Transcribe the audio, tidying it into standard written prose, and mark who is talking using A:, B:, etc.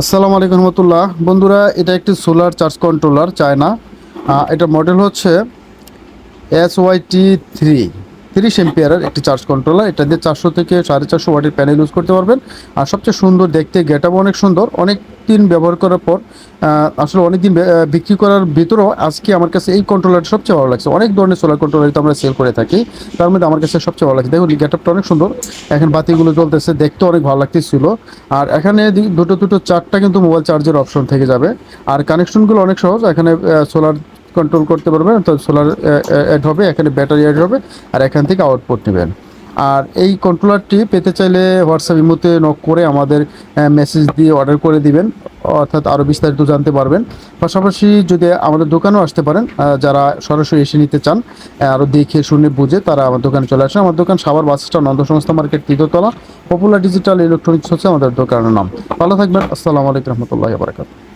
A: আসসালামু আলাইকুম রহমতুল্লাহ। বন্ধুরা, এটা একটি সোলার চার্জ কন্ট্রোলার চায়না। এটা মডেল হচ্ছে SYT3 30 এম্পিয়ারের একটি চার্জ কন্ট্রোলার। এটা দিয়ে 400 থেকে 450 ওয়াটের প্যানেল ইউজ করতে পারবেন। আর সবচেয়ে সুন্দর দেখতে, গেটআপ অনেক সুন্দর। অনেক দিন ব্যবহার করার পর আসলে অনেক দিন বিক্রি করার ভিতরেও আজকে আমার কাছে এই কন্ট্রোলারটা সবচেয়ে ভালো লাগছে। অনেক ধরনের সোলার কন্ট্রোলার তো আমরা সেল করে থাকি, তার মধ্যে আমার কাছে সবচেয়ে ভালো লাগছে। দেখুন, গেটআপটা অনেক সুন্দর। এখন বাতিগুলো জ্বলতেছে, দেখতে অনেক ভালো লাগতেছিল। আর এখানে দুটো দুটো চারটা কিন্তু মোবাইল চার্জের অপশন থেকে যাবে। আর কানেকশনগুলো অনেক সহজ। এখানে সোলার কন্ট্রোল করতে পারবেন, তো সোলার অ্যাড হবে, এখানে ব্যাটারি অ্যাড হবে, আর এখান থেকে আউটপুট নেবেন। আর এই কন্ট্রোলারটি পেতে চাইলে হোয়াটসঅ্যাপ ইমোতে নক করে আমাদের মেসেজ দিয়ে অর্ডার করে দিবেন, অর্থাৎ আরও বিস্তারিত জানতে পারবেন। পাশাপাশি যদি আমাদের দোকানেও আসতে পারেন, যারা সরাসরি এসে নিতে চান, আরও দেখে শুনে বুঝে তারা আমার দোকানে চলে আসেন। আমার দোকান সাভার বাস স্ট্যান্ড, নন্দ সংস্থা মার্কেট, তৃতীয়তলা। পপুলার ডিজিটাল ইলেকট্রনিক্স হচ্ছে আমাদের দোকানের নাম। ভালো থাকবেন। আসসালামু আলাইকুম রহমতুল্লাহি ওয়া বারাকাতুহু।